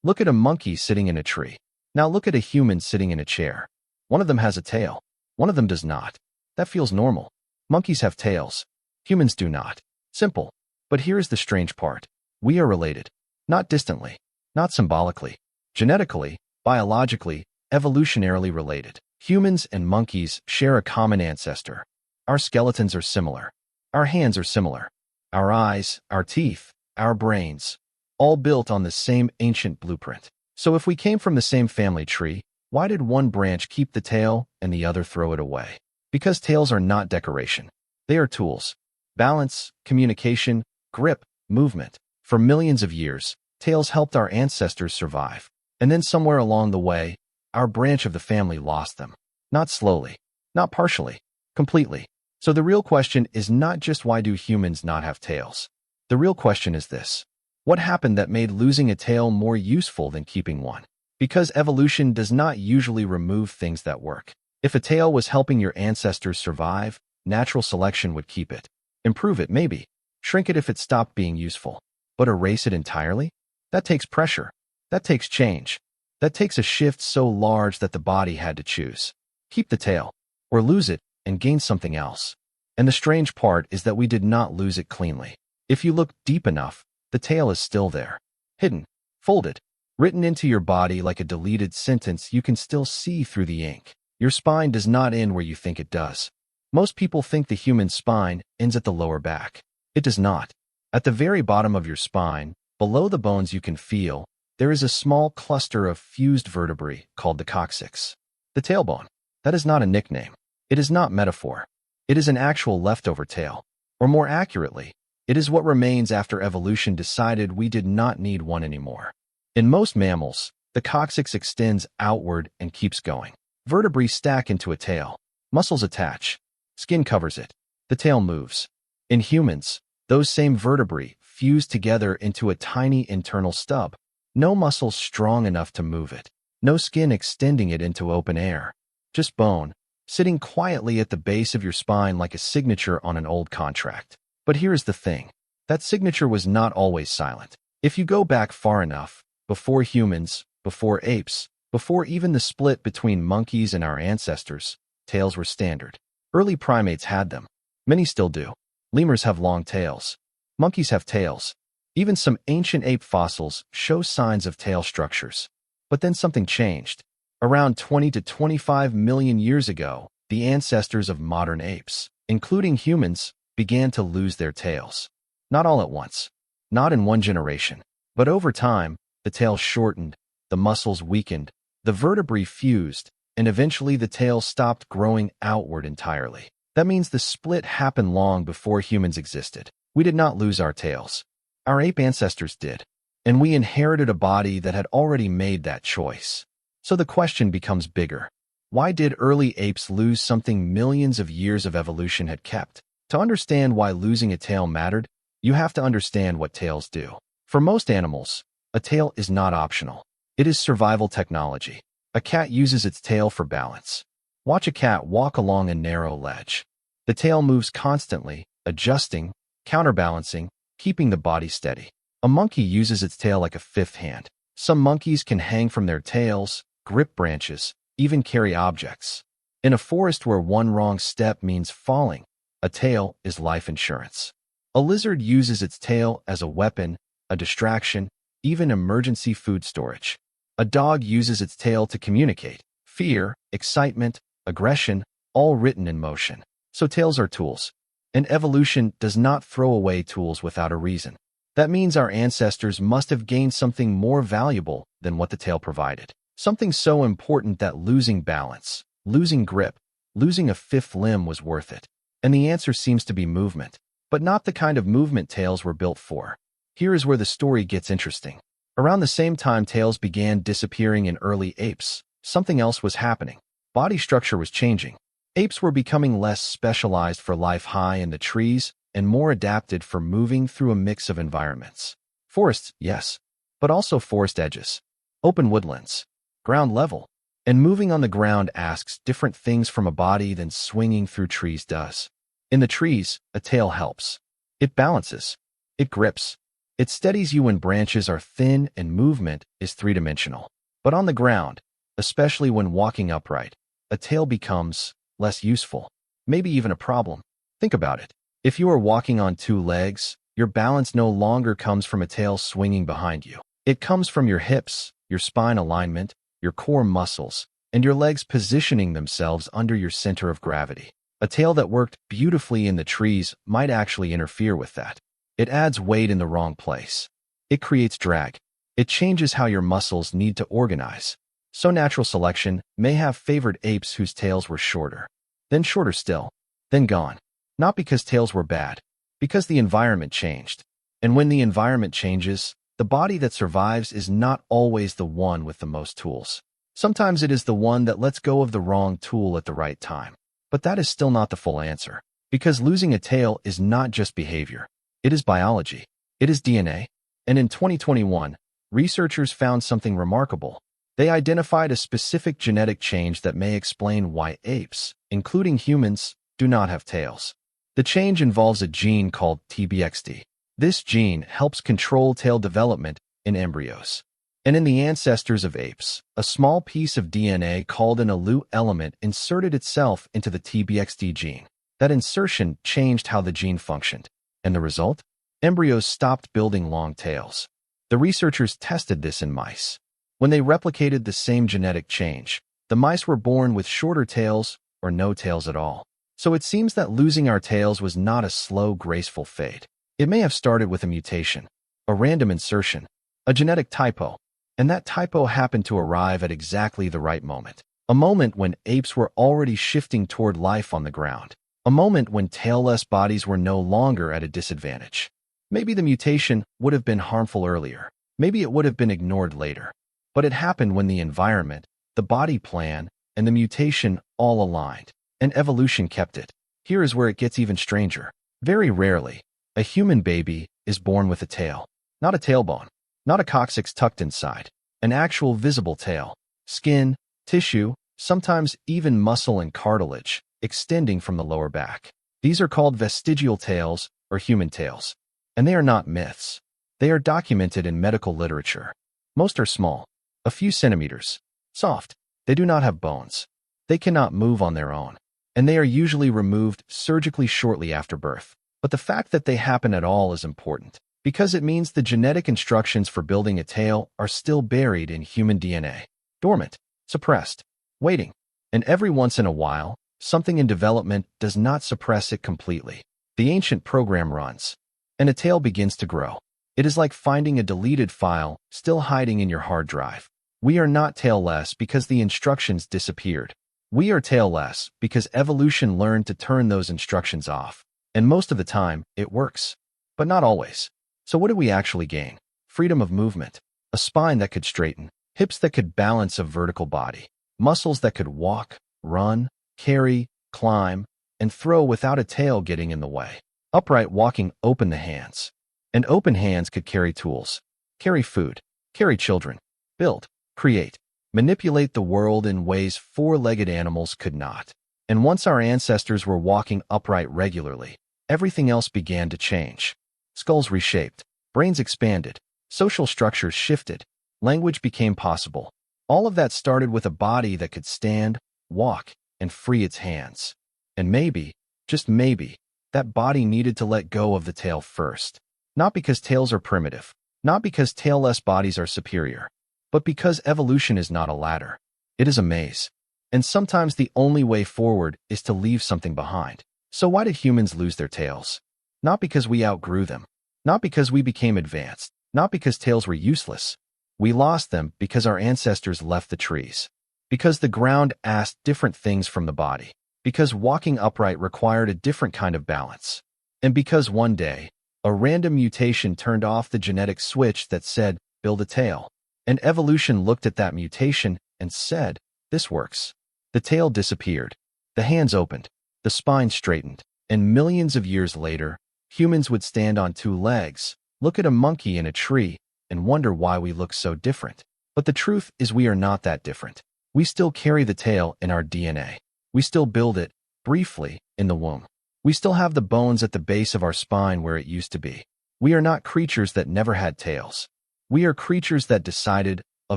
Look at a monkey sitting in a tree. Now look at a human sitting in a chair. One of them has a tail. One of them does not. That feels normal. Monkeys have tails. Humans do not. Simple. But here is the strange part. We are related. Not distantly. Not symbolically. Genetically, biologically, evolutionarily related. Humans and monkeys share a common ancestor. Our skeletons are similar. Our hands are similar. Our eyes, our teeth, our brains, all built on the same ancient blueprint. So if we came from the same family tree, why did one branch keep the tail and the other throw it away? Because tails are not decoration. They are tools. Balance, communication, grip, movement. For millions of years, tails helped our ancestors survive. And then somewhere along the way, our branch of the family lost them. Not slowly, not partially, completely. So the real question is not just why do humans not have tails? The real question is this. What happened that made losing a tail more useful than keeping one? Because evolution does not usually remove things that work. If a tail was helping your ancestors survive, natural selection would keep it. Improve it, maybe. Shrink it if it stopped being useful. But erase it entirely? That takes pressure. That takes change. That takes a shift so large that the body had to choose. Keep the tail, or lose it and gain something else. And the strange part is that we did not lose it cleanly. If you look deep enough, the tail is still there. Hidden, folded, written into your body like a deleted sentence you can still see through the ink. Your spine does not end where you think it does. Most people think the human spine ends at the lower back. It does not. At the very bottom of your spine, below the bones you can feel, there is a small cluster of fused vertebrae called the coccyx. The tailbone. That is not a nickname. It is not metaphor. It is an actual leftover tail. Or more accurately, it is what remains after evolution decided we did not need one anymore. In most mammals, the coccyx extends outward and keeps going. Vertebrae stack into a tail. Muscles attach. Skin covers it. The tail moves. In humans, those same vertebrae fuse together into a tiny internal stub. No muscles strong enough to move it. No skin extending it into open air. Just bone, sitting quietly at the base of your spine like a signature on an old contract. But here's the thing. That signature was not always silent. If you go back far enough, before humans, before apes, before even the split between monkeys and our ancestors, tails were standard. Early primates had them. Many still do. Lemurs have long tails. Monkeys have tails. Even some ancient ape fossils show signs of tail structures. But then something changed. Around 20 to 25 million years ago, the ancestors of modern apes, including humans, began to lose their tails. Not all at once. Not in one generation. But over time, the tail shortened, the muscles weakened, the vertebrae fused, and eventually the tail stopped growing outward entirely. That means the split happened long before humans existed. We did not lose our tails. Our ape ancestors did. And we inherited a body that had already made that choice. So the question becomes bigger. Why did early apes lose something millions of years of evolution had kept? To understand why losing a tail mattered, you have to understand what tails do. For most animals, a tail is not optional. It is survival technology. A cat uses its tail for balance. Watch a cat walk along a narrow ledge. The tail moves constantly, adjusting, counterbalancing, keeping the body steady. A monkey uses its tail like a fifth hand. Some monkeys can hang from their tails, grip branches, even carry objects. In a forest where one wrong step means falling, a tail is life insurance. A lizard uses its tail as a weapon, a distraction, even emergency food storage. A dog uses its tail to communicate. Fear, excitement, aggression, all written in motion. So tails are tools. And evolution does not throw away tools without a reason. That means our ancestors must have gained something more valuable than what the tail provided. Something so important that losing balance, losing grip, losing a fifth limb was worth it. And the answer seems to be movement. But not the kind of movement tails were built for. Here is where the story gets interesting. Around the same time tails began disappearing in early apes, something else was happening. Body structure was changing. Apes were becoming less specialized for life high in the trees and more adapted for moving through a mix of environments. Forests, yes, but also forest edges, open woodlands, ground level. And moving on the ground asks different things from a body than swinging through trees does. In the trees, a tail helps. It balances. It grips. It steadies you when branches are thin and movement is three-dimensional. But on the ground, especially when walking upright, a tail becomes less useful, maybe even a problem. Think about it. If you are walking on two legs, your balance no longer comes from a tail swinging behind you. It comes from your hips, your spine alignment, your core muscles, and your legs positioning themselves under your center of gravity. A tail that worked beautifully in the trees might actually interfere with that. It adds weight in the wrong place. It creates drag. It changes how your muscles need to organize. So natural selection may have favored apes whose tails were shorter, then shorter still, then gone. Not because tails were bad, because the environment changed. And when the environment changes, the body that survives is not always the one with the most tools. Sometimes it is the one that lets go of the wrong tool at the right time. But that is still not the full answer, because losing a tail is not just behavior. It is biology. It is DNA. And in 2021, researchers found something remarkable. They identified a specific genetic change that may explain why apes, including humans, do not have tails. The change involves a gene called TBXD. This gene helps control tail development in embryos. And in the ancestors of apes, a small piece of DNA called an ALU element inserted itself into the TBXD gene. That insertion changed how the gene functioned. And the result? Embryos stopped building long tails. The researchers tested this in mice. When they replicated the same genetic change, the mice were born with shorter tails or no tails at all. So it seems that losing our tails was not a slow, graceful fate. It may have started with a mutation, a random insertion, a genetic typo, and that typo happened to arrive at exactly the right moment. A moment when apes were already shifting toward life on the ground. A moment when tailless bodies were no longer at a disadvantage. Maybe the mutation would have been harmful earlier. Maybe it would have been ignored later. But it happened when the environment, the body plan, and the mutation all aligned, and evolution kept it. Here is where it gets even stranger. Very rarely, a human baby is born with a tail. Not a tailbone, not a coccyx tucked inside, an actual visible tail, skin, tissue, sometimes even muscle and cartilage, extending from the lower back. These are called vestigial tails or human tails. And they are not myths. They are documented in medical literature. Most are small, a few centimeters, soft. They do not have bones. They cannot move on their own. And they are usually removed surgically shortly after birth. But the fact that they happen at all is important, because it means the genetic instructions for building a tail are still buried in human DNA, dormant, suppressed, waiting. And every once in a while, something in development does not suppress it completely. The ancient program runs, and a tail begins to grow. It is like finding a deleted file still hiding in your hard drive. We are not tailless because the instructions disappeared. We are tailless because evolution learned to turn those instructions off. And most of the time, it works. But not always. So what do we actually gain? Freedom of movement, a spine that could straighten, hips that could balance a vertical body, muscles that could walk, run, carry, climb, and throw without a tail getting in the way. Upright walking opened the hands. And open hands could carry tools, carry food, carry children, build, create, manipulate the world in ways four-legged animals could not. And once our ancestors were walking upright regularly, everything else began to change. Skulls reshaped, brains expanded, social structures shifted, language became possible. All of that started with a body that could stand, walk, and free its hands. And maybe, just maybe, that body needed to let go of the tail first. Not because tails are primitive, not because tailless bodies are superior, but because evolution is not a ladder. It is a maze. And sometimes the only way forward is to leave something behind. So why did humans lose their tails? Not because we outgrew them, not because we became advanced, not because tails were useless. We lost them because our ancestors left the trees. Because the ground asked different things from the body. Because walking upright required a different kind of balance. And because one day, a random mutation turned off the genetic switch that said, build a tail. And evolution looked at that mutation and said, this works. The tail disappeared. The hands opened. The spine straightened. And millions of years later, humans would stand on two legs, look at a monkey in a tree, and wonder why we look so different. But the truth is we are not that different. We still carry the tail in our DNA. We still build it, briefly, in the womb. We still have the bones at the base of our spine where it used to be. We are not creatures that never had tails. We are creatures that decided, a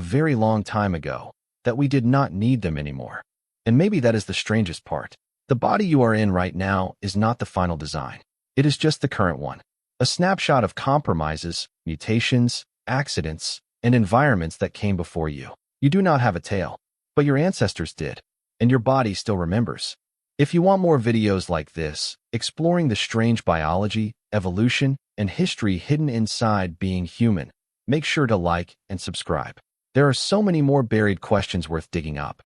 very long time ago, that we did not need them anymore. And maybe that is the strangest part. The body you are in right now is not the final design. It is just the current one. A snapshot of compromises, mutations, accidents, and environments that came before you. You do not have a tail, but your ancestors did, and your body still remembers. If you want more videos like this, exploring the strange biology, evolution, and history hidden inside being human, make sure to like and subscribe. There are so many more buried questions worth digging up.